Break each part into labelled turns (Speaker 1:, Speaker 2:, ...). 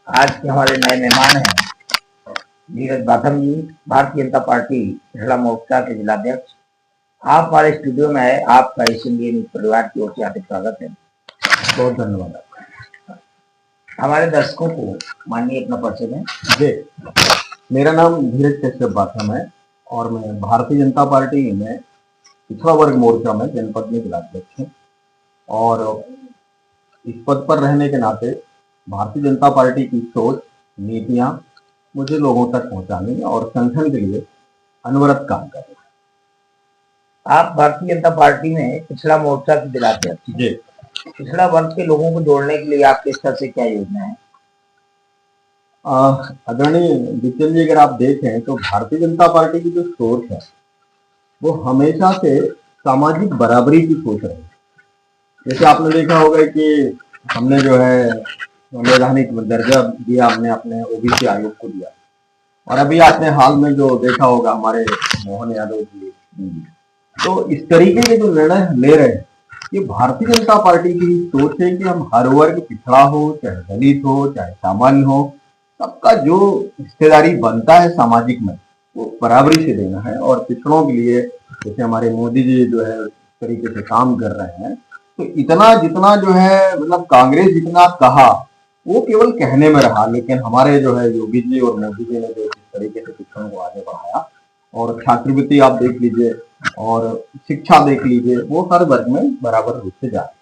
Speaker 1: आज के हमारे नए मेहमान हैं नीरज बाथम जी, भारतीय जनता पार्टी पिछड़ा मोर्चा के जिलाध्यक्ष। आप हमारे स्टूडियो में आए, आपका एशियन न्यूज परिवार की ओर से हार्दिक स्वागत है।
Speaker 2: बहुत धन्यवाद आपका।
Speaker 1: हमारे दर्शकों को माननीय अपना परिचय दें।
Speaker 2: जी, मेरा नाम धीरज कश्यप बाथम है और मैं भारतीय जनता पार्टी में पिछड़ा वर्ग मोर्चा में जनपद में जिलाध्यक्ष हूँ और इस पद पर रहने के नाते भारतीय जनता पार्टी की सोच, नीतियां मुझे लोगों तक पहुंचाने और संगठन के लिए अनवरत काम कर रहे हैं।
Speaker 1: आप भारतीय जनता पार्टी में पिछड़ा मोर्चा के जिलाध्यक्ष।
Speaker 2: जी,
Speaker 1: पिछड़ा वर्ग के लोगों को जोड़ने के लिए आपके स्तर से क्या योजना है?
Speaker 2: आदरणीय जितेंद्र जी, अगर आप देखें तो भारतीय जनता पार्टी की जो सोच है वो हमेशा से सामाजिक बराबरी की सोच रही है। जैसे आपने देखा होगा कि हमने जो है संवैधानिक दर्जा दिया, हमने अपने ओबीसी आयोग को दिया और अभी आपने हाल में जो देखा होगा हमारे मोहन यादव जी, तो इस तरीके के जो निर्णय ले रहे हैं ये भारतीय जनता पार्टी की सोच है कि हम हर वर्ग, पिछड़ा हो चाहे दलित हो चाहे सामान्य हो, सबका जो हिस्सेदारी बनता है सामाजिक में वो बराबरी से देना है। और पिछड़ों के लिए जैसे हमारे मोदी जी जो है इस तरीके से काम कर रहे हैं, तो इतना जितना जो है मतलब कांग्रेस जितना कहा वो केवल कहने में रहा, लेकिन हमारे जो है योगी जी और मोदी जी ने जो इस तरीके से पिछड़ों को आगे बढ़ाया और छात्रवृत्ति आप देख लीजिए और शिक्षा देख लीजिए, वो हर वर्ग में बराबर रूप से जा रही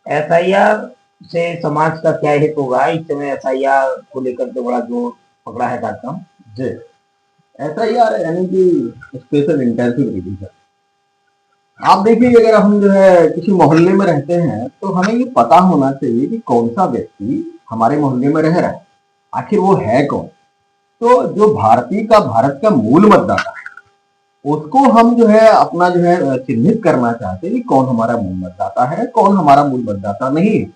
Speaker 2: है।
Speaker 1: एसआईआर से समाज का क्या हित होगा? इस समय एसआईआर को लेकर के बड़ा जोर पकड़ा है कार्यक्रम।
Speaker 2: जी, एसआईआर यानी कि स्पेशल इंटेंसिव रिवीजन। आप देखिए, अगर हम जो है किसी मोहल्ले में रहते हैं तो हमें ये पता होना चाहिए कि कौन सा व्यक्ति हमारे मोहल्ले में रह रहा है, आखिर वो है कौन। तो जो भारत का मूल मतदाता है उसको हम जो है अपना जो है चिन्हित करना चाहते हैं कि कौन हमारा मूल मतदाता है, कौन हमारा मूल मतदाता नहीं है।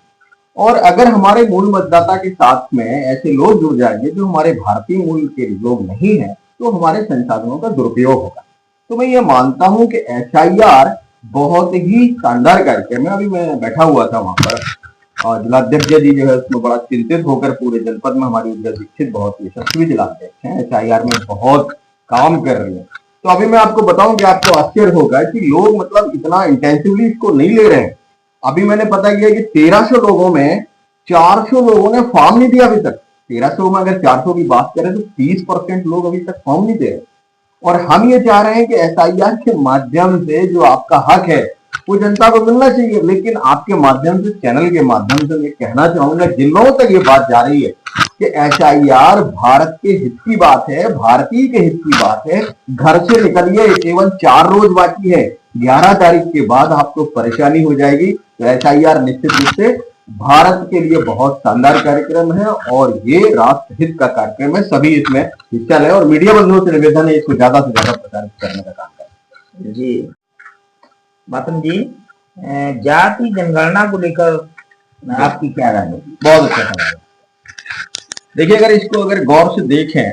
Speaker 2: और अगर हमारे मूल मतदाता के साथ में ऐसे लोग जुड़ जाएंगे जो हमारे भारतीय मूल के लोग नहीं है तो हमारे संसाधनों का दुरुपयोग होगा। तो मैं ये मानता हूं कि एसआईआर बहुत ही शानदार कार्यक्रम है। अभी मैं बैठा हुआ था वहां पर और जिलाध्यक्ष जी जो है उसमें बड़ा चिंतित होकर पूरे जनपद में हमारी उज्जवल दीक्षित बहुत यशस्वी जिलाध्यक्ष हैं, एसआईआर में बहुत काम कर रही है। तो अभी मैं आपको बताऊं कि आपको आश्चर्य होगा कि लोग मतलब इतना इंटेंसिवली इसको नहीं ले रहे हैं। अभी मैंने पता किया कि 1300 लोगों में 400 लोगों ने फॉर्म नहीं दिया अभी तक। 1300 में अगर 400 की बात करें तो 30% लोग अभी तक फॉर्म नहीं दे रहे। और हम ये चाह रहे हैं कि एसआईआर के माध्यम से जो आपका हक है वो जनता को मिलना चाहिए। लेकिन आपके माध्यम से, चैनल के माध्यम से मैं कहना चाहूंगा जिन लोगों तक ये बात जा रही है कि एसआईआर भारत के हित की बात है, भारतीय के हित की बात है, घर से निकलिए, केवल 4 रोज बाकी है, 11 तारीख के बाद आपको परेशानी हो जाएगी। तो एसआईआर निश्चित रूप से भारत के लिए बहुत शानदार कार्यक्रम है और ये राष्ट्रहित का कार्यक्रम है। सभी इसमें हिस्सा लें और मीडिया बंधुओं से निवेदन है इसको ज्यादा से ज्यादा प्रचारित करने का काम करें।
Speaker 1: जी बाथम जी, जाति जनगणना को लेकर आपकी क्या राय है?
Speaker 2: बहुत अच्छा सवाल है। देखिए, अगर इसको गौर से देखें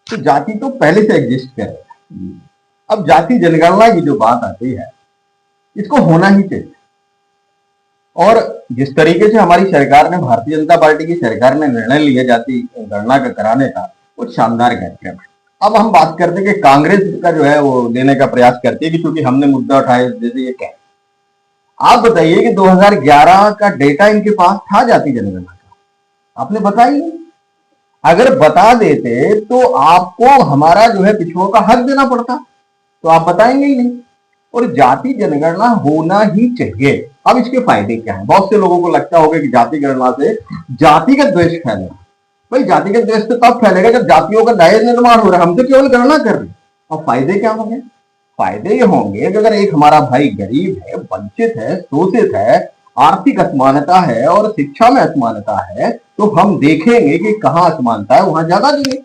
Speaker 2: तो जाति तो पहले से एग्जिस्ट कर रही है। अब जाति जनगणना की जो बात आती है इसको होना ही चाहिए। और जिस तरीके से हमारी सरकार ने, भारतीय जनता पार्टी की सरकार ने निर्णय लिया जाति गणना का कराने का, वो शानदार कार्यक्रम है। अब हम बात करते हैं कि कांग्रेस का जो है वो देने का प्रयास करती है कि क्योंकि हमने मुद्दा उठाया जैसे ये क्या, आप बताइए कि 2011 का डेटा इनके पास था जाति जनगणना का? आपने बताइए, अगर बता देते तो आपको हमारा जो है पिछड़ों का हक देना पड़ता, तो आप बताएंगे ही नहीं। और जाति जनगणना होना ही चाहिए। अब इसके फायदे क्या हैं? बहुत से लोगों को लगता होगा कि जाति गणना से जातिगत द्वेष फैलेगा। भाई, जातिगत द्वेष तो तब फैलेगा जब जातियों का नया निर्माण हो रहा है, हम तो केवल गणना कर रहे हैं। अब फायदे क्या होंगे? फायदे ये होंगे कि अगर एक हमारा भाई गरीब है, वंचित है, शोषित है, आर्थिक असमानता है और शिक्षा में असमानता है, तो हम देखेंगे कि कहाँ असमानता है वहां ज्यादा देंगे।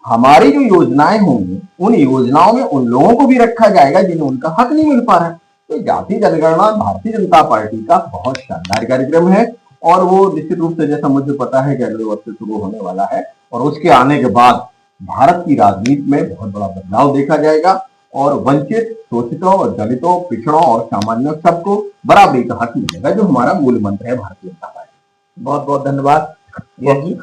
Speaker 2: हमारी जो योजनाएं होंगी उन योजनाओं में उन लोगों को भी रखा जाएगा जिन्हें उनका हक नहीं मिल पा रहा है। तो जाति जनगणना भारतीय जनता पार्टी का बहुत शानदार कार्यक्रम है और वो निश्चित रूप से, जैसा मुझे पता है कि अगले वर्ष से शुरू होने वाला है और उसके आने के बाद भारत की राजनीति में बहुत बड़ा बदलाव देखा जाएगा और वंचित, शोषितों और दलितों, पिछड़ों और सामान्यों सबको बराबरी का हक मिलेगा, जो हमारा मूल मंत्र है भारतीय जनता पार्टी।
Speaker 1: बहुत बहुत धन्यवाद। यस जी।